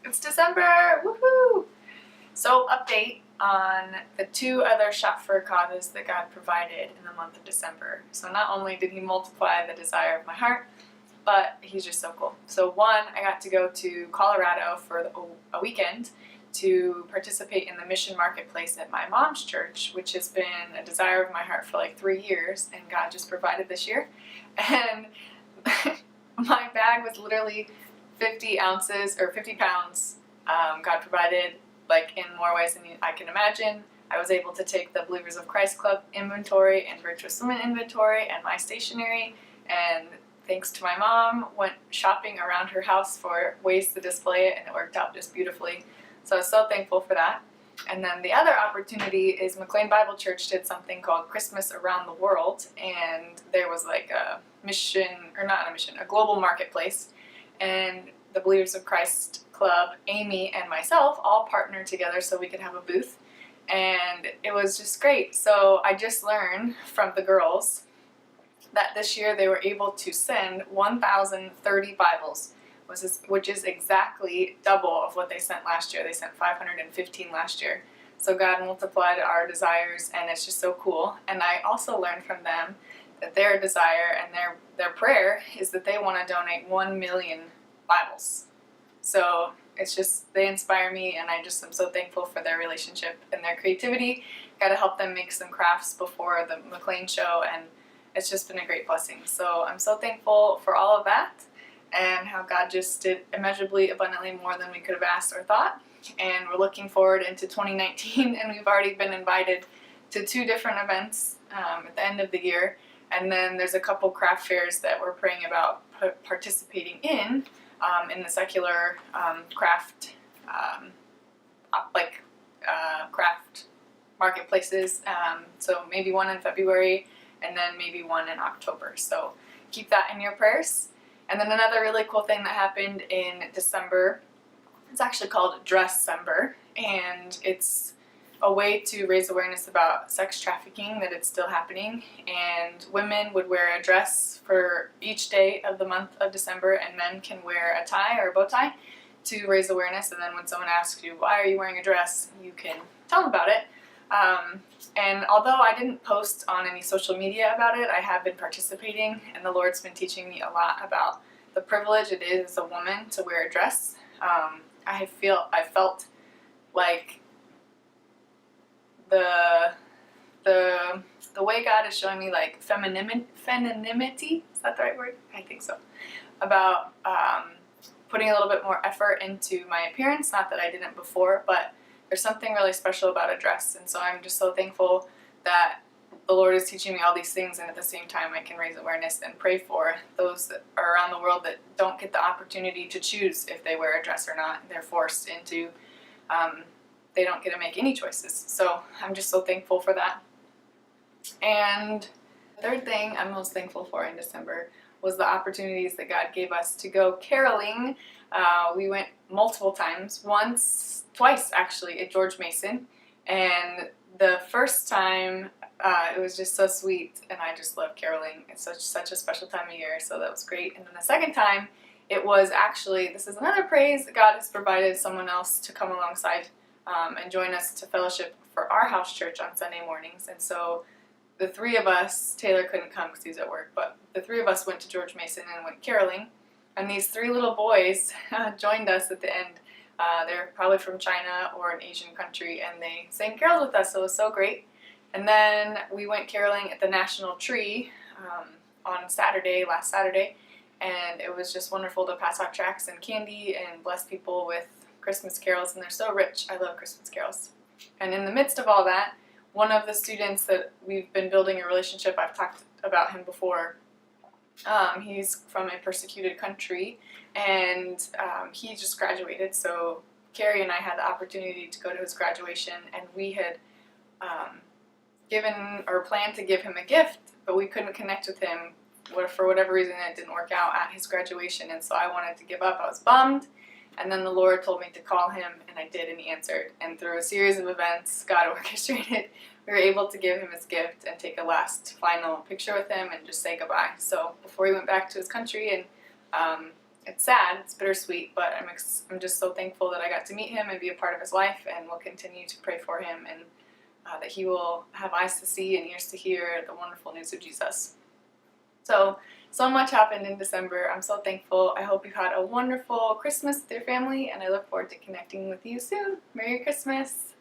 It's December! Woohoo! So, update on the two other shopper causes that God provided in the month of December. So, not only did He multiply the desire of my heart, but He's just so cool. So, one, I got to go to Colorado for a weekend to participate in the mission marketplace at my mom's church, which has been a desire of my heart for like 3 years, and God just provided this year. And my bag was literally 50 ounces or 50 pounds. God provided like in more ways than I can imagine. I was able to take the Believers of Christ Club inventory and Virtuous Women inventory and my stationery, and thanks to my mom, went shopping around her house for ways to display it, and it worked out just beautifully. So I was so thankful for that. And then the other opportunity is McLean Bible Church did something called Christmas Around the World, and there was like a mission, or not a mission, a global marketplace, and the Believers of Christ Club, Amy and myself all partnered together so we could have a booth, and it was just great. So I just learned from the girls that this year they were able to send 1,030 Bibles, which is exactly double of what they sent last year. They sent 515 last year. So God multiplied our desires, and it's just so cool. And I also learned from them that their desire and their prayer is that they want to donate 1 million Bibles. So it's just, they inspire me, and I just am so thankful for their relationship and their creativity. Got to help them make some crafts before the McLean show, and it's just been a great blessing. So I'm so thankful for all of that, and how God just did immeasurably abundantly more than we could have asked or thought. And we're looking forward into 2019, and we've already been invited to 2 different events at the end of the year. And then there's a couple craft fairs that we're praying about participating in the secular craft craft marketplaces. So maybe one in February, and then maybe one in October. So keep that in your prayers. And then another really cool thing that happened in December, it's actually called Dress-cember, and it's a way to raise awareness about sex trafficking, that it's still happening, and women would wear a dress for each day of the month of December, and men can wear a tie or a bow tie to raise awareness. And then when someone asks you, why are you wearing a dress, you can tell them about it. And although I didn't post on any social media about it, I have been participating, and the Lord's been teaching me a lot about the privilege it is as a woman to wear a dress. I felt like the way God is showing me like femininity, is that the right word? I think so. About putting a little bit more effort into my appearance, not that I didn't before, but there's something really special about a dress. And so I'm just so thankful that the Lord is teaching me all these things, and at the same time I can raise awareness and pray for those that are around the world that don't get the opportunity to choose if they wear a dress or not. They're forced into, they don't get to make any choices. So I'm just so thankful for that. And the third thing I'm most thankful for in December was the opportunities that God gave us to go caroling. We went multiple times, twice actually, at George Mason. And the first time, it was just so sweet, and I just love caroling. It's such a special time of year, so that was great. And then the second time, it was actually, this is another praise, that God has provided someone else to come alongside and join us to fellowship for our house church on Sunday mornings. And so the 3 of us, Taylor couldn't come because he was at work, but the 3 of us went to George Mason and went caroling. And these 3 little boys joined us at the end. They're probably from China or an Asian country, and they sang carols with us, so it was so great. And then we went caroling at the National Tree on last Saturday, and it was just wonderful to pass out tracts and candy and bless people with Christmas carols, and they're so rich. I love Christmas carols. And in the midst of all that, one of the students that we've been building a relationship, I've talked about him before, he's from a persecuted country, and he just graduated. So Carrie and I had the opportunity to go to his graduation, and we had given or planned to give him a gift, but we couldn't connect with him for whatever reason. It didn't work out at his graduation, and so I wanted to give up. I was bummed, and then the Lord told me to call him, and I did, and he answered. And through a series of events God orchestrated, we were able to give him his gift and take a last final picture with him and just say goodbye. So before he went back to his country, and it's sad, it's bittersweet, but I'm just so thankful that I got to meet him and be a part of his life, and will continue to pray for him, and that he will have eyes to see and ears to hear the wonderful news of Jesus. So much happened in December. I'm so thankful. I hope you had a wonderful Christmas with your family, and I look forward to connecting with you soon. Merry Christmas!